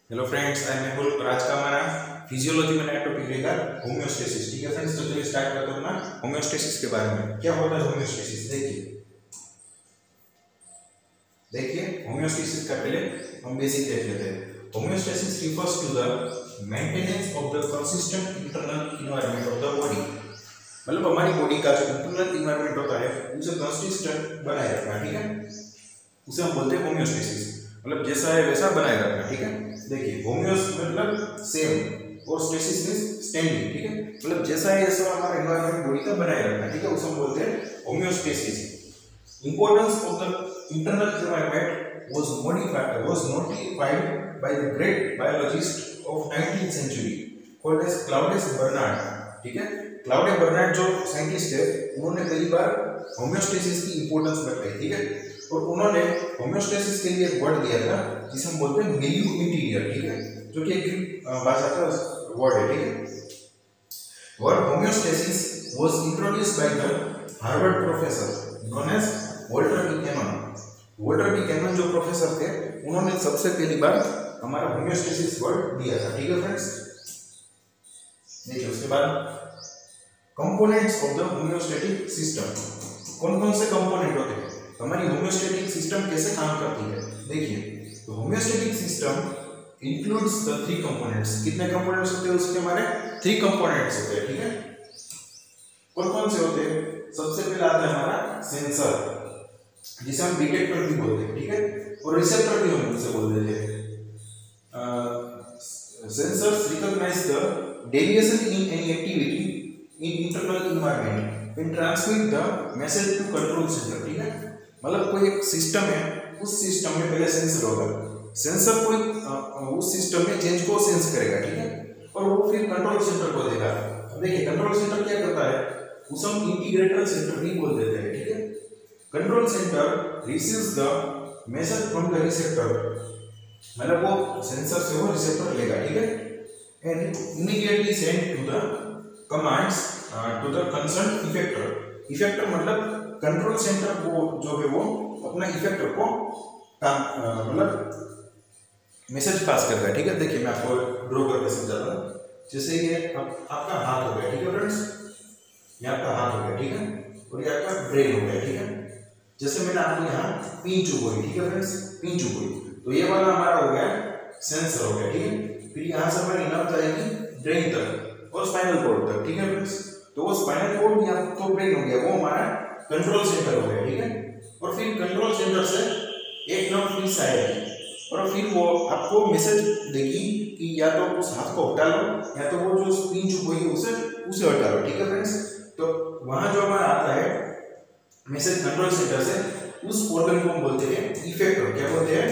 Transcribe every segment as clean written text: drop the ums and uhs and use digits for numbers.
Hello friends, I am Mehul और आज का हमारा फिजियोलॉजी में नया टॉपिक रहेगा होम्योस्टेसिस। ठीक है फ्रेंड्स, तो चलिए स्टार्ट करते हैं अपना होम्योस्टेसिस के बारे में। क्या होता है होम्योस्टेसिस? देखिए होम्योस्टेसिस का पहले हम बेसिक देख लेते हैं। Homeostasis refers to the maintenance of the consistent internal environment of the body. मतलब हमारी बॉडी का जो इंटरनल एनवायरनमेंट होता है उसे कंसिस्टेंट बनाए रखना। ठीक है, उसे हम बोलते हैं होम्योस्टेसिस। मतलब जैसा है वैसा बनाए रखना। ठीक है, देखिए होम्योस मतलब सेम और स्टेसिस मींस स्टैंडिंग। ठीक है, मतलब जैसा है वैसा हमारा एनवायरनमेंट बॉडी का बनाए रखना। ठीक है, उसे हम बोलते हैं homeostasis. Importance of the internal environment was notified by the great biologist of 19th century called as Claudius Bernard। ठीक है, क्लाउडिया बर्नार्ड जो साइंटिस्ट है उन्होंने पहली बार होम्योस्टेसिस की इंपॉर्टेंस बताई। ठीक है, और उन्होंने होम्योस्टेसिस के लिए एक वर्ड दिया था जिसे हम बोलते हैं मिलियू इंटीरियर। ठीक है, जो कि एक भाषा का वर्ड है। ठीक है, word homeostasis was introduced by the Harvard professor known as Walter D Cannon. Walter D Cannon जो प्रोफेसर थे उन्होंने सबसे पहली बार हमारा होम्योस्टेसिस वर्ड दिया था। ठीक है फ्रेंड्स, देखिए उसके बाद components of the homeostatic system. कौन कौन से कंपोनेंट होते हैं, हमारी होम्योस्टैटिक सिस्टम कैसे काम करती है? देखिए, तो homeostatic system includes the three components. कितने कंपोनेंट्स होते हैं उसके? हमारे थ्री कंपोनेंट्स होते हैं। ठीक है, कौन कौन से होते हैं? सबसे पहला आता है हमारा सेंसर, जिसे हम डिटेक्टर भी बोलते हैं। ठीक है, और रिसेप्टर भी हम उसे बोल देते हैं। Sensors recognise the deviation in any activity in internal environment and transmit the message to control center। ठीक है, मतलब कोई एक सिस्टम है, उस सिस्टम में पहले सेंसर होगा। सेंसर कोई उस सिस्टम में चेंज को सेंस करेगा। ठीक है, और वो फिर कंट्रोल सेंटर को देगा। अब देखिए कंट्रोल सेंटर क्या करता है, उसे हम इंटीग्रेटर सेंटर भी बोल देते हैं। ठीक है, control centre receives the message from the receptor, मतलब वो सेंसर से वो रिसेप्टर लेगा। ठीक है, and immediately send to the commands to the concern effector. Effector मतलब कंट्रोल सेंटर को जो है वो अपना इफेक्टर को मतलब मैसेज पास करता है। ठीक है, देखिए मैं आपको ड्रॉ करके समझाता हूँ। जैसे ये आपका हाथ हो गया। ठीक है फ्रेंड्स, ये आपका हाथ हो गया। ठीक है, और ये आपका ब्रेन हो गया। ठीक है, जैसे मैंने आपको यहाँ पिन चुप हुई। ठीक है फ्रेंड्स, पिन चुप हुई, तो ये वाला हमारा हो गया सेंसर हो गया। ठीक है, फिर यहाँ से हमारी नर्व जाएगी ब्रेन तक और स्पाइनल कॉर्ड तक। ठीक है फ्रेंड्स, तो वो स्पाइनल कॉर्ड या तो ब्रेन हो गया, वो हमारा कंट्रोल सेंटर हो गया। ठीक है, और फिर कंट्रोल सेंटर से एक नर्व फीस आएगी और फिर वो आपको मैसेज देगी कि या तो उस हाथ को हटा लो या तो वो जो पिन चुप हुई उसे हटा लो। ठीक है फ्रेंड्स, तो वहां जो हमारा आता है मैसेज कंट्रोल सेंटर से, उस ऑर्गन को हम बोलते हैं इफेक्टर। क्या बोलते हैं?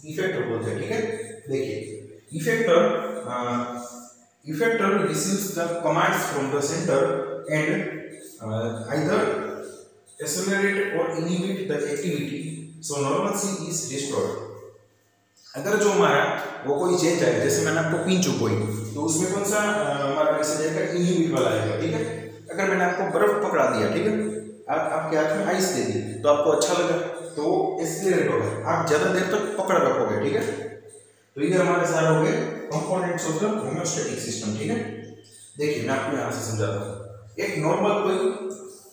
इफेक्टर बोलते हैं। ठीक है, देखिए effector receives the commands from the center and either accelerate or inhibit the activity so normalcy is restored। अगर जो हमारा वो कोई चेंज आए, जैसे मैंने आपको पिन चुप हुई, तो उसमें कौन सा हमारा मैसेज आएगा? इनहिबिट वाला आएगा। ठीक है, अगर मैंने आपको बर्फ पकड़ा दिया, ठीक है, आपके हाथ में आइस दे दी, तो आपको अच्छा लगा तो एक्सेलरेट होगा, आप ज्यादा देर तक पकड़ रखोगे। ठीक है, तो ये हमारे सारे हो गए components of the homeostatic system. ठीक है, देखिए मैं आपको यहाँ से समझाता हूँ। एक नॉर्मल कोई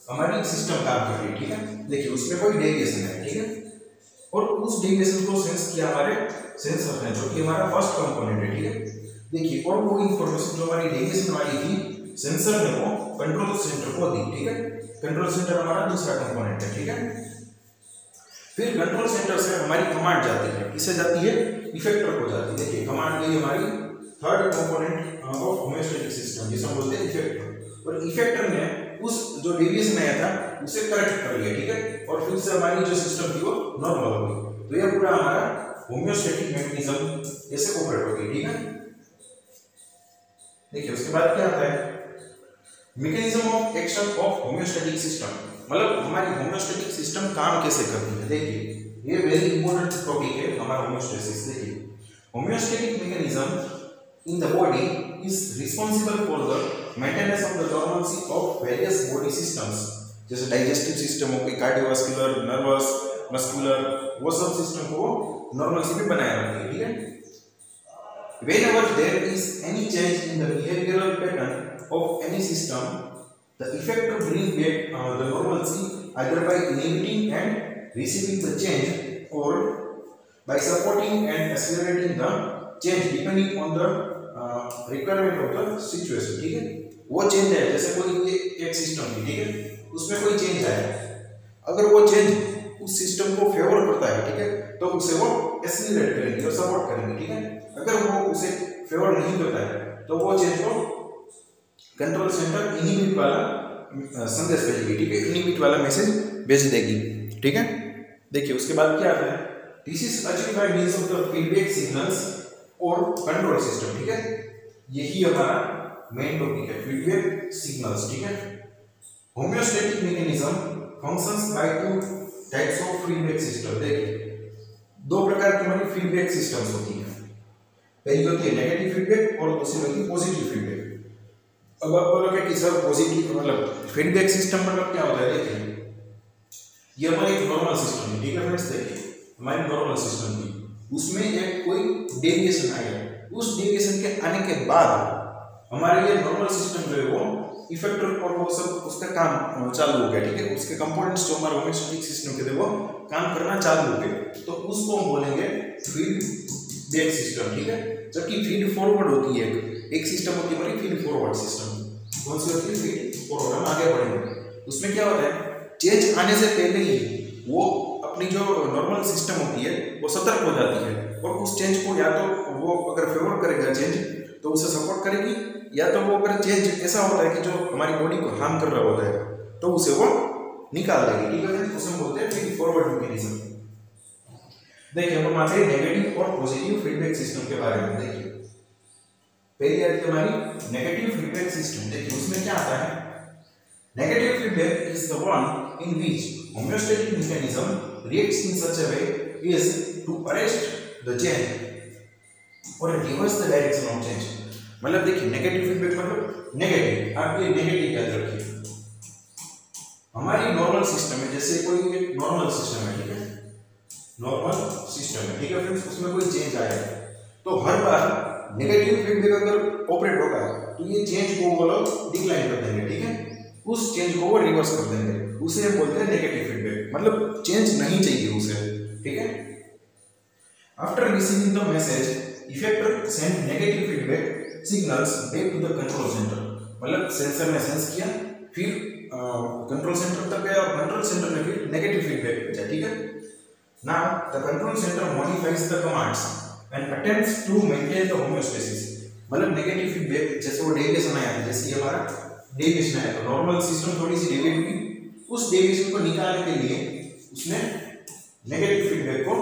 हमारी सिस्टम काम कर रही है। ठीक है, देखिए उसमें कोई डेविएशन है। ठीक है, और उस डेविएशन को सेंस किया हमारे सेंसर ने, जो कि हमारा फर्स्ट कंपोनेंट है। ठीक है, देखिए और वो इंफॉर्मेशन जो हमारी डेविएशन वाली थी, सेंसर ने वो कंट्रोल सेंटर को दी। ठीक है, कंट्रोल सेंटर हमारा दूसरा कंपोनेंट है। ठीक है, फिर कंट्रोल सेंटर से हमारी कमांड जाती है, किसे जाती है? इफेक्टर को जाती है। देखिए कमांड गई हमारी third component of homeostatic system, जिसे हम बोलते हैं इफेक्टर। और इफेक्टर ने उस जो डेविएशन आया था उसे करेक्ट कर लिया। ठीक है, और फिर से हमारी जो सिस्टम थी वो नॉर्मल हो गई। तो यह पूरा हमारा होम्योस्टैटिक मैकेनिज्म ऐसे ऑपरेट होगी। ठीक है, देखिए उसके बाद क्या आता है? Mechanism of action of homeostatic system, मतलब हमारी होम्योस्टैटिक सिस्टम काम कैसे करती है। देखिए ये वेरी इंपॉर्टेंट टॉपिक है हमारा होम्योस्टेसिस। देखिए homeostatic mechanism in the body is responsible for the maintenance of the normalcy of various body systems, जैसे डाइजेस्टिव सिस्टम हो गई, कार्डियोवास्कुलर, नर्वस, मस्कुलर, वो सब सिस्टम को नॉर्मल सी भी बनाए रखेंगे, ठीक है। Whenever there is any change in the behavioral pattern of any system, the effector brings back the normalcy either by inhibiting and receiving the change or by supporting and accelerating the change depending on the requirement of the situation, ठीक है। वो change है, जैसे कोई एक system थी, ठीक है, उसमें कोई चेंज आया, अगर वो चेंज उस सिस्टम को फेवर करता है, ठीक है, तो उसे वो एक्सीलरेट करेंगे और सपोर्ट करेंगे, ठीक है। अगर वो उसे फेवर नहीं करता है तो वो चेंज को कंट्रोल सेंटर इनहिबिट वाला संदेश भेजेगी, ठीक है, इनहिबिट वाला मैसेज भेज देगी, ठीक है। देखिए उसके बाद क्या आता है, this is achieved by means of the feedback signals और कंट्रोल सिस्टम, ठीक है। यही हमारा मेन टॉपिक है, फीडबैक सिग्नल्स, ठीक है। Homeostatic mechanism functions by two types of feedback system. देखिए दो प्रकार की हमारी फीडबैक सिस्टम्स होती हैं, पहली होती है नेगेटिव फीडबैक और दूसरी होती है पॉजिटिव फीडबैक। अब आप बोलोगे कि सर पॉजिटिव मतलब फीडबैक सिस्टम मतलब क्या होता है, देखिए ये हमारी एक नॉर्मल सिस्टम है, ठीक है फ्रेंड्स। देखिए हमारी नॉर्मल सिस्टम थी, उसमें एक कोई डेविएशन आया, उस डेविएशन के आने के बाद हमारे ये नॉर्मल सिस्टम जो है वो इफेक्टर और वो सब उसका काम चालू हो गया, ठीक है। उसके कंपोनेंट्स जो हमारे होम्योस्टैटिक सिस्टम के थे वो काम करना चालू हो गए, तो उसको हम बोलेंगे फीडबैक सिस्टम, ठीक है। जबकि फीड फॉरवर्ड होती है एक सिस्टम होती है हमारी फीड फॉरवर्ड सिस्टम। कौन सी होती है, फीड फॉरवर्ड। हम आगे बढ़ेंगे, उसमें क्या होता है, चेंज आने से पहले ही वो अपनी जो नॉर्मल सिस्टम होती है वो सतर्क हो जाती है और उस चेंज को या तो वो अगर फेवर करेगा चेंज तो उसे सपोर्ट करेगी, या तो वो अगर चेंज ऐसा होता है कि जो हमारी बॉडी को हार्म कर रहा होता है तो उसे वो निकाल देगी, ठीक है। उसे हम बोलते हैं फीड फॉरवर्ड मैकेनिज्म। देखिए हम आते हैं नेगेटिव और पॉजिटिव फीडबैक सिस्टम के बारे में। देखिए पहली आती है हमारी नेगेटिव फीडबैक सिस्टम। देखिए उसमें क्या आता है, negative feedback is the one in which homeostatic mechanism reacts in such a way is to arrest the change और reverse the direction of change. मतलब देखिए नेगेटिव फीडबैक मतलब नेगेटिव, आप ये नेगेटिव याद रखिए। हमारी नॉर्मल सिस्टम है, जैसे कोई एक नॉर्मल सिस्टम है, ठीक है, नॉर्मल सिस्टम है, ठीक है फ्रेंड्स, उसमें कोई चेंज आया तो हर बार नेगेटिव फीडबैक अगर ऑपरेट होगा तो ये चेंज को वो लोग डिक्लाइन कर देंगे, ठीक है, उस चेंज को वो रिवर्स कर देंगे, उसे हम बोलते हैं नेगेटिव फीडबैक। मतलब चेंज नहीं चाहिए उसे, ठीक है। After receiving the message effector send negative feedback signals back to the control centre. मतलब सेंसर ने सेंस किया, फिर कंट्रोल सेंटर तक गया और कंट्रोल सेंटर ने फिर नेगेटिव फीडबैक भेजा, ठीक है। Now the control center modifies the commands and attempts to maintain the homeostasis। मतलब नेगेटिव फीडबैक जैसे वो डेविएशन आया था, जैसे ये हमारा डेविएशन आया तो नॉर्मल सिस्टम थोड़ी सी डेविएट हुई, उस डेविएशन को निकालने के लिए उसने नेगेटिव फीडबैक को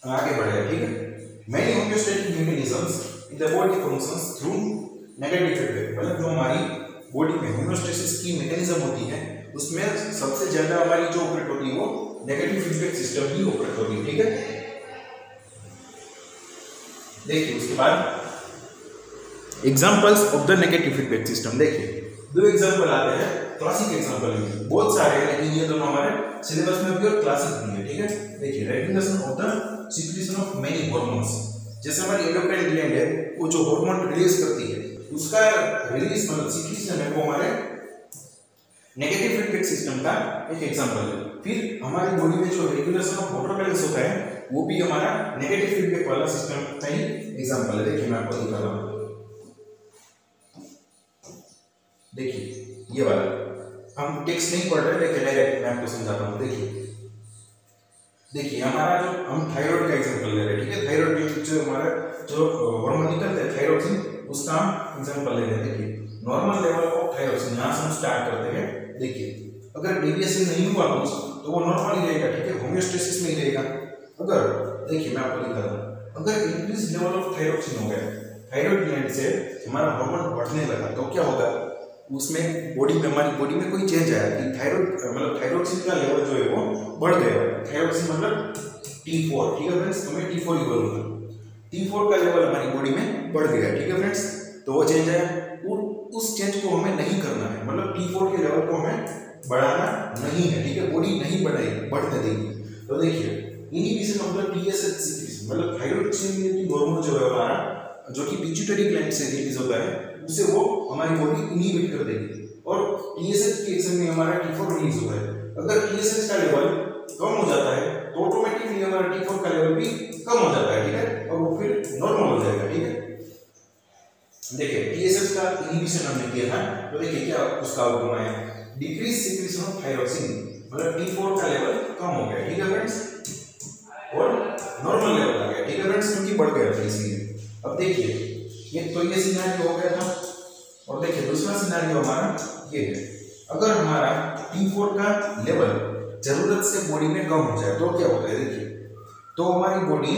आगे बढ़ाया, ठीक है। Many homeostatic mechanisms in the body functions through negative feedback। मतलब जो हमारी बॉडी में होम्योस्टेसिस की मैकेनिज्म होती है उसमें सबसे ज्यादा हमारी जो ऑपरेट होती है वो नेगेटिव फीडबैक सिस्टम ही ऑपरेट होगी, ठीक है। देखिए उसके बाद examples of the negative feedback system. देखिए दो एग्जांपल आते हैं, क्लासिक एग्जांपल है, बहुत सारे हैं लेकिन ये दोनों हमारे सिलेबस में भी और क्लासिक भी है, ठीक है। देखिए regulation of the secretion of many hormones. जैसे हमारी एंडोक्राइन ग्लैंड है वो जो हार्मोन रिलीज करती है उसका रिलीज मतलब सिक्रीशन है वो हमारे नेगेटिव फीडबैक सिस्टम का एक एग्जांपल है। फिर हमारी बॉडी में जो रेगुलेशन ऑफ वाटर बैलेंस होता है वो भी हमारा नेगेटिव फीडबैक वाला सिस्टम का ही एग्जांपल है। देखिए मैं आपको दिखा रहा हूँ, देखिए ये वाला, हम टेक्स्ट नहीं पढ़ रहे लेकिन डायरेक्ट मैं आपको समझाता हूँ। देखिए हमारा जो हम थायराइड का एग्जांपल ले रहे हैं, ठीक है। थायराइड जो हमारा जो हार्मोन निकलता है थायरोक्सिन, उसका हम एग्जांपल ले रहे हैं। देखिए नॉर्मल लेवल ऑफ थायरोक्सिन, यहाँ से हम स्टार्ट करते हैं। देखिए अगर डेविएशन नहीं हुआ कुछ तो वो नॉर्मल ही रहेगा, ठीक है, होम्योस्टेसिस में ही रहेगा। अगर देखिए मैं आपको दिखा रहा हूँ, अगर इंक्रीज लेवल ऑफ थायरोक्सिन हो गया, थायराइड ग्लैंड से हमारा हार्मोन बढ़ने लगा तो क्या होगा, उसमें बॉडी में हमारी बॉडी में कोई चेंज आया कि थायराइड मतलब थायरोक्सिन का लेवल जो है वो बढ़ गया। थायरोक्सिन मतलब T4, ठीक है फ्रेंड्स, तो मैं T4 ही बोलूँगा। T4 का लेवल हमारी बॉडी में बढ़ गया, ठीक है फ्रेंड्स, तो वो चेंज आया और उस चेंज को हमें नहीं करना है, मतलब T4 के लेवल को हमें बढ़ाना नहीं है, ठीक है, बॉडी नहीं बढ़ने देगी। तो देखिए inhibition of the TSH secretion, मतलब थायराइड स्टिमुलेटिंग हार्मोन जो है हमारा, जो कि पिट्यूटरी ग्लैंड से रिलीज होता है, उसे वो हमारी बॉडी इनहिबिट कर देगी और टीएसएच के एक्शन में हमारा T4 रिलीज होता है। अगर टीएसएच का लेवल कम हो जाता है तो ऑटोमेटिकली हमारा T4 का लेवल भी कम हो जाता है, ठीक है, और वो फिर नॉर्मल हो जाएगा, ठीक है। देखिए टीएसएच का इनहिबिशन हमने किया था, तो देखिए क्या उसका आउटकम आया, डिक्रीज सीक्रेशन ऑफ थायरोक्सिन, मतलब T4 का लेवल कम हो गया, ठीक है फ्रेंड्स, और नॉर्मल लेवल आ गया, ठीक है फ्रेंड्स, क्योंकि बढ़ गया था इसलिए। अब देखिए ये तो ये सिनेरियो हो गया था, और देखिए दूसरा सिनेरियो हमारा ये है, अगर हमारा T4 का लेवल जरूरत से बॉडी में कम हो जाए तो क्या होता है, देखिए तो हमारी बॉडी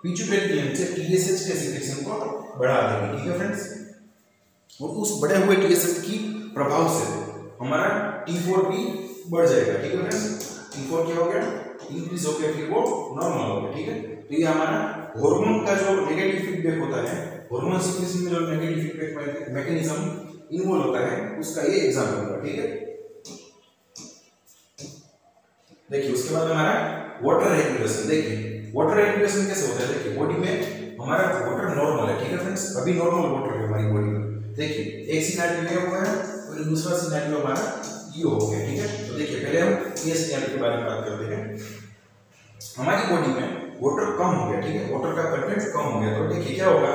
पिट्यूटरी ग्लैंड से टीएसएच के सीक्रेशन को बढ़ा देगी, ठीक है फ्रेंड्स, और उस बढ़े हुए टीएसएच की प्रभाव से हमारा T4 भी बढ़ जाएगा, ठीक है फ्रेंड्स। T4 क्या हो गया, इंक्रीज हो गया, फिर वो नॉर्मल हो गया, ठीक है। तो ये हमारा हार्मोन का जो नेगेटिव फीडबैक होता है, हार्मोन सीक्रेशन में जो नेगेटिव फीडबैक मैकेनिज्म इन्वॉल्व होता है, उसका ये एग्जांपल होगा, ठीक है। देखिए उसके बाद हमारा वाटर रेगुलेशन, देखिए वाटर रेगुलेशन कैसे होता है, देखिए बॉडी में हमारा वाटर नॉर्मल है, ठीक है फ्रेंड्स, अभी नॉर्मल वाटर है हमारी बॉडी में। देखिए एक सिनेरियो ये हुआ है और दूसरा सिनेरियो हमारा ये हो गया, ठीक है। तो देखिए पहले हम ये सिनेरियो के बारे में बात करते हैं। हमारी बॉडी में वाटर कम हो गया, ठीक है, वाटर का कंटेंट कम हो गया, तो देखिए क्या होगा,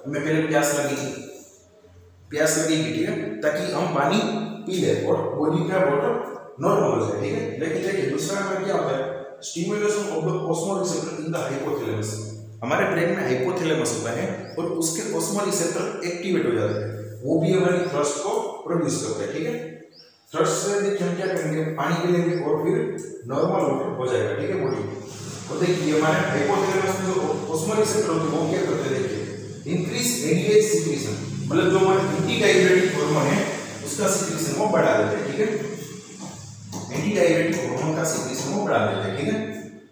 हमें पहले प्यास लगेगी, ठीक है, ताकि हम पानी पी ले और बॉडी का वाटर नॉर्मल हो जाए, ठीक है। लेकिन देखिए दूसरा में क्या होता है, stimulation of the osmole receptor in the hypothalamus, हमारे ब्रेन में हाइपोथैलेमस होता है और उसके ऑस्मोल रिसेप्टर एक्टिवेट हो जाते हैं, वो भी हमारी थ्रस्ट को प्रोड्यूस करता है, ठीक है। थ्रस्ट से देखिए हम क्या करेंगे, पानी पी लेंगे और फिर नॉर्मल वाटर हो जाएगा, ठीक है बॉडी। और देखिए हमारे हाइपोथैलेमस में जो ऑस्मोल रिसेप्टर होते हैं वो क्या करते हैं, देखिए इंक्रीज एडीएच सीक्रेशन, मतलब जो हमारा एंटी डाययूरेटिक हार्मोन है उसका सीक्रेशन वो बढ़ा देते हैं, ठीक है, एंटी डाययूरेटिक हार्मोन का सीक्रेशन वो बढ़ा देते हैं, ठीक है,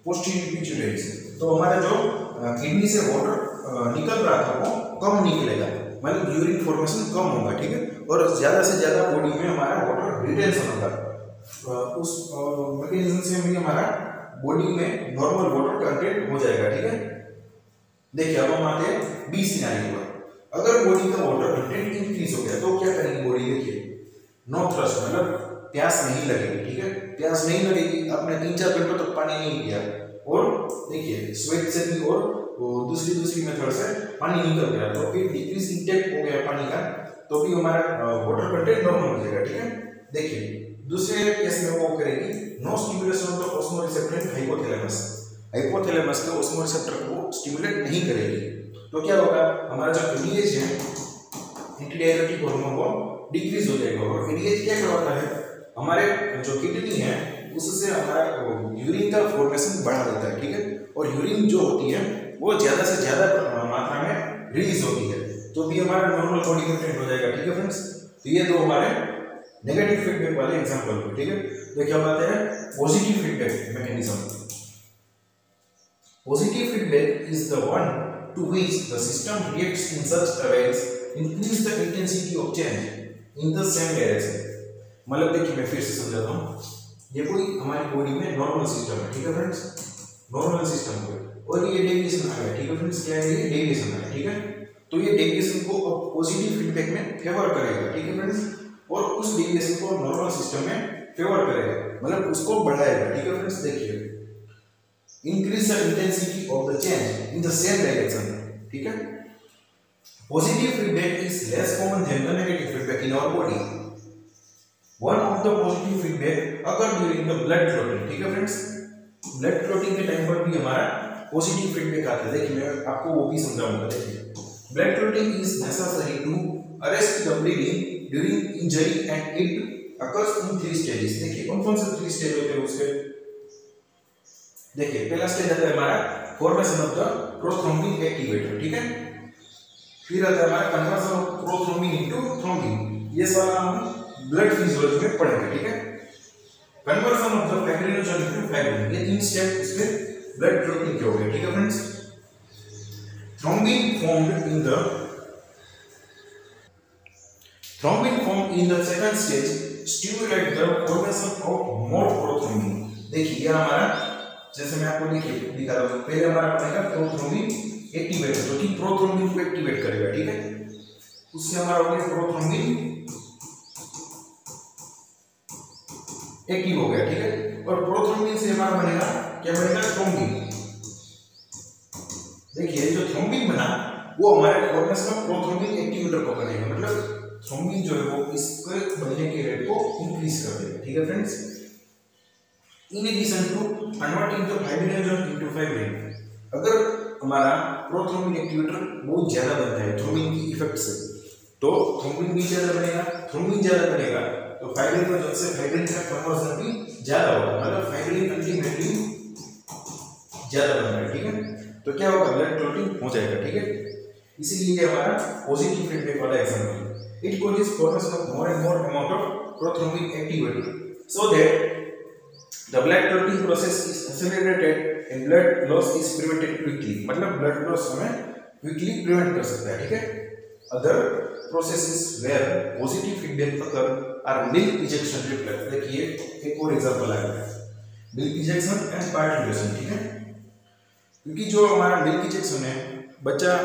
पोस्टीरियर पिट्यूटरी से। तो हमारा जो किडनी से वाटर निकल रहा था वो कम निकलेगा, मतलब यूरिन फॉर्मेशन कम होगा, ठीक है, और ज्यादा से ज्यादा बॉडी में हमारा वाटर रिटेंशन होगा, उस मैकेनिज्म से भी हमारा बॉडी में नॉर्मल वाटर कंटेंट हो जाएगा, ठीक है। देखिए अब हम आते हैं बी सिनेरियो पर, अगर बॉडी का वाटर कंटेंट इंक्रीज हो गया तो क्या करेगी बॉडी, देखिए नो थ्रस्ट, मतलब प्यास नहीं लगेगी, ठीक है, प्यास नहीं लगेगी, आपने 3-4 घंटों तक पानी नहीं पिया और देखिए स्वेट से भी और दूसरी मेथड से पानी निकल गया, तो फिर डिक्रीज इंटेक हो गया पानी का, तो भी हमारा वाटर कंटेंट नॉर्मल हो जाएगा, ठीक है। देखिए दूसरे केस में वो करेगी no stimulation of the osmole receptor in hypothalamus, hypothalamus के ऑस्मोल रिसेप्टर को स्टिमुलेट नहीं करेगी, तो क्या होगा, हमारा जो एडीएच है, एंटी डाययूरेटिक हार्मोन वो डिक्रीज हो जाएगा, और एडीएच क्या करवाता है, हमारे जो किडनी है उससे हमारा यूरिन का फॉर्मेशन बढ़ा देता है, ठीक है, और यूरिन जो होती है वो ज्यादा से ज्यादा मात्रा में रिलीज होती है, तो भी हमारा नॉर्मल बॉडी कंटेंट हो जाएगा, ठीक है फ्रेंड्स। तो ये दो हमारे नेगेटिव फीडबैक वाले एग्जांपल हैं, ठीक है। देखिए अब आते हैं positive feedback mechanism. Positive feedback is the one to which the system reacts in such a ways increase the intensity of change in the same direction, मतलब देखिए मैं फिर से समझाता हूँ, ये कोई हमारी बॉडी में नॉर्मल सिस्टम है, ठीक है फ्रेंड्स, नॉर्मल सिस्टम को, और ये डेविएशन आ गया, ठीक है फ्रेंड्स, क्या है ये डेविएशन है, ठीक है, तो ये डेविएशन को पॉजिटिव फीडबैक में फेवर करेगा, ठीक है फ्रेंड्स, और उस डेविएशन को नॉर्मल सिस्टम में फेवर करेगा, मतलब उसको बढ़ाएगा, ठीक है फ्रेंड्स। देखिए increase the intensity of the change in the same direction, ठीक है। Positive feedback is less common than the negative feedback in our body. One of the positive feedback occur during the blood clotting, ठीक है friends, blood clotting के time पर भी हमारा positive feedback आता है। देखिए मैं आपको वो भी समझाऊंगा। देखिए blood clotting is necessary to arrest the bleeding during injury and it occurs in 3 stages. देखिए कौन कौन से 3 स्टेज होते हैं उसके, देखिए पहला स्टेज आता है हमारा formation of the prothrombin activator, ठीक है, फिर आता है हमारा conversion of prothrombin into thrombin, ये सारा हम ब्लड फिजियोलॉजी में पढ़ेंगे, ठीक है। Conversion of the fibrinogen into fibrin, ये 3 स्टेप इसमें ब्लड क्लॉटिंग के हो गए, ठीक है friends. Thrombin formed in the second stage stimulate the formation of more prothrombin. देखिए ये हमारा जैसे मैं आपको दिखा रहा हूँ, पहले हमारा बनेगा प्रोथ्रोम्बिन एक्टिवेटर, जो कि प्रोथ्रोम्बिन को एक्टिवेट करेगा, ठीक है। उससे हमारा हो गया प्रोथ्रोम्बिन एक्टिव हो गया, ठीक है। और प्रोथ्रोम्बिन से हमारा बनेगा क्या बनेगा, थ्रोम्बिन। देखिए जो थ्रोम्बिन बना वो हमारे ऑर्गेन्स में प्रोथ्रोम्बिन एक्टिवेटर को बनेगा, मतलब थ्रोम्बिन जो है वो इसके बनने के रेट को इंक्रीज कर देगा, ठीक है friends. In addition to converting the fibrinogen into fibrin, अगर हमारा प्रोथ्रोम्बिन एक्टिवेटर बहुत ज्यादा बनता है थ्रोम्बिन की इफेक्ट से, तो थ्रोम्बिन भी ज्यादा बनेगा, थ्रोम्बिन ज्यादा बनेगा तो फाइब्रिनोजन से फाइब्रिन का कन्वर्जन भी ज्यादा होगा, मतलब फाइब्रिन अल्टीमेटली ज्यादा बनेगा, ठीक है। तो क्या होगा, ब्लड क्लॉटिंग हो जाएगा, ठीक है। इसीलिए हमारा पॉजिटिव फीडबैक वाला एग्जांपल है। It causes formation of more and more amount of prothrombin activator so that the blood clotting process is accelerated and blood loss is prevented quickly, मतलब blood loss हमें quickly prevent कर सकता है, ठीक है। other processes where positive feedback occur are milk ejection reflex, देखिए एक और एग्जांपल आ गया milk ejection and parturition, ठीक है। क्योंकि जो हमारा मिल्क इजेक्शन है, बच्चा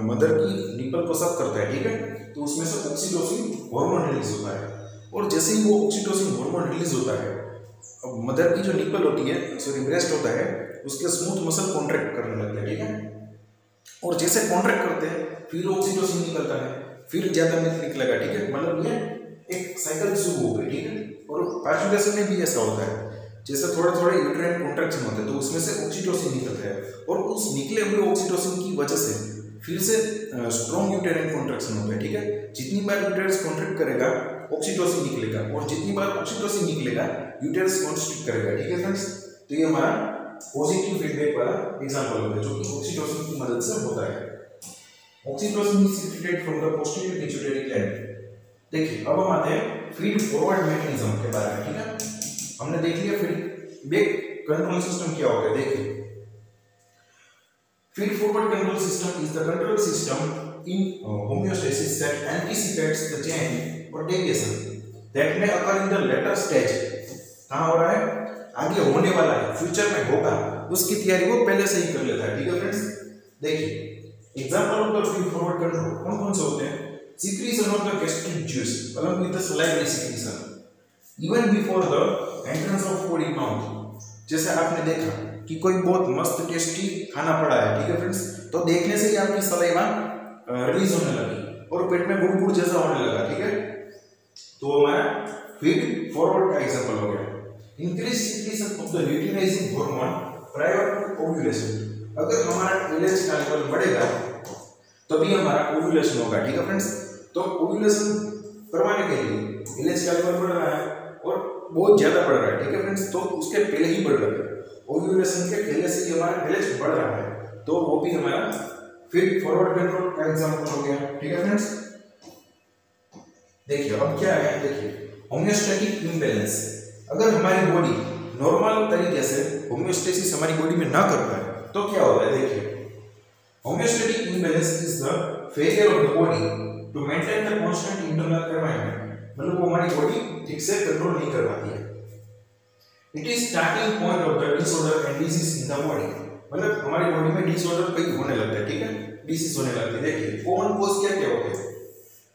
मदर की निपल को सक करता है, ठीक है, तो उसमें से ऑक्सीटोसिन हार्मोन रिलीज होता है, और जैसे ही वो ऑक्सीटोसिन हार्मोन रिलीज होता है, मदर की जो निपल होती है, सॉरी ब्रेस्ट होता है, उसके स्मूथ मसल कॉन्ट्रैक्ट करने लगते हैं, ठीक है। और जैसे कॉन्ट्रैक्ट करते हैं फिर ऑक्सीटोसिन निकलता है, फिर ज्यादा मिल्क निकलेगा, ठीक है, मतलब ये एक साइकिल शुरू हो गई, ठीक है। और पार्चुलेशन में भी ऐसा होता है, जैसे थोड़े थोड़े यूट्राइन कॉन्ट्रैक्शन होते हैं तो उसमें से ऑक्सीटोसिन निकलता है, और उस निकले हुए ऑक्सीटोसिन की वजह से फिर से स्ट्रॉन्ग यूट्राइन कॉन्ट्रैक्शन होता है, ठीक है। जितनी बार यूट्रस कॉन्ट्रैक्ट करेगा ऑक्सीटोसिन निकलेगा, और जितनी बार ऑक्सीटोसिन निकलेगा यूट्रस कॉन्स्ट्रिक्ट करेगा, ठीक है फ्रेंड्स। तो ये हमारा पॉजिटिव फीडबैक वाला एग्जांपल होगा जो कि ऑक्सीटोसिन की मदद से होता है। Oxytocin is secreted from the posterior pituitary gland. देखिए अब हम आते हैं फीड फॉरवर्ड मैकेनिज्म के बारे में, ठीक है। हमने देख लिया फीडबैक कंट्रोल सिस्टम क्या होता है। देखिए feed forward control system is the control system in homeostasis that anticipates the change or deviation that may occur in the later stage। कहाँ हो रहा है, आगे होने वाला है, फ्यूचर में होगा, उसकी तैयारी वो पहले से ही कर लेता है, ठीक है फ्रेंड्स। देखिए example of feed forward control कौन कौन से होते हैं, secretion of the gastric juice along with the salivary secretion even before the entrance of food in mouth। जैसे आपने देखा कि कोई बहुत मस्त टेस्टी खाना पड़ा है, ठीक है फ्रेंड्स, तो देखने से ही आपकी सलाइवा रिलीज होने लगी और पेट में गुड़ गुड़ जैसा होने लगा, ठीक है। तो हमारा फीड फॉरवर्ड का एग्जांपल हो गया। Increase secretion of the luteinising hormone prior to ovulation, अगर हमारा एलएच का लेवल बढ़ेगा तभी हमारा ओव्यूलेशन होगा, ठीक है फ्रेंड्स। तो ओव्यूलेशन करवाने के लिए एलएच का लेवल बढ़ रहा है और बहुत ज्यादा बढ़ रहा है, ठीक है फ्रेंड्स, तो उसके पहले ही बढ़ रहा है, ओव्यूलेशन के पहले से ही हमारा एलएच बढ़ रहा है, तो वो भी हमारा फीड फॉरवर्ड कंट्रोल का एग्जांपल हो गया, ठीक है फ्रेंड्स। देखिए अब क्या है, देखिए होम्योस्टैटिक इम्बैलेंस, अगर हमारी बॉडी नॉर्मल तरीके से होम्योस्टेसिस हमारी बॉडी में ना कर पाए तो क्या होता है। देखिए homeostatic imbalance is the failure of the body to maintain the constant internal environment, मतलब वो हमारी बॉडी ठीक से कंट्रोल नहीं कर पाती है। It is starting point of the disorder and disease in the body, मतलब हमारी बॉडी में डिसऑर्डर कई होने लगता है, ठीक है, डिसीज होने लगती है। देखिए कॉमन कॉज क्या क्या होते हैं,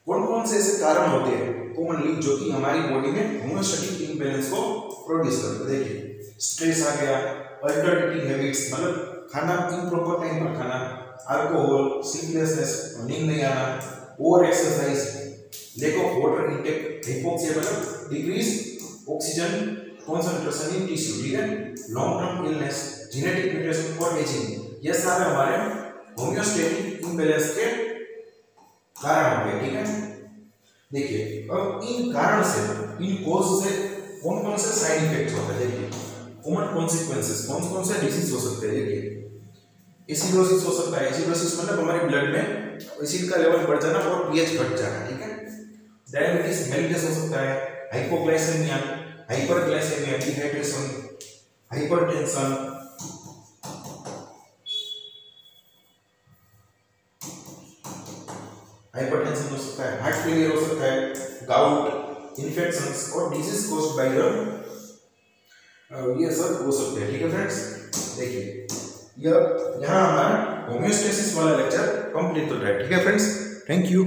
कौन कौन से ऐसे कारण होते हैं कॉमनली जो कि हमारी बॉडी में होम्योस्टैटिक इम्बैलेंस को प्रोड्यूस करते हैं। देखिए स्ट्रेस आ गया, अल्टर्ड ईटिंग हैबिट्स, मतलब खाना इम्प्रॉपर टाइम पर खाना, अल्कोहल, स्लीपलेसनेस, नींद नहीं आना, over exercise, lack of water intake, hypoxia मतलब decrease oxygen concentration in tissue, ठीक है, long term illness, genetic mutation और एजिंग, ये सारे हमारे होम्योस्टैटिक इम्बैलेंस के कारण होंगे, ठीक है। देखिए अब इन कारण से, इन कॉज से कौन कौन से साइड इफेक्ट्स होते हैं। देखिए कॉमन कॉन्सिक्वेंसेस, कौन कौन से डिसीज हो सकते हैं। देखिए एसिडोसिस हो सकता है, एसिडोसिस मतलब हमारे ब्लड में एसिड का लेवल बढ़ जाना और पीएच घट जाना, ठीक है। डायबिटीज मेलिटस हो सकता है, hypoglycaemia, hyperglycaemia, dehydration, hypertension, hypertension हो सकता है, हार्ट फेलियर हो सकता है, गाउट, इन्फेक्शंस और डिजीज कॉज्ड बाय द ये सब हो सकते हैं। ठीक है फ्रेंड्स, देखिए यहाँ हमारा होम्योस्टेसिस वाला लेक्चर कंप्लीट हो रहा है। ठीक है फ्रेंड्स, थैंक यू।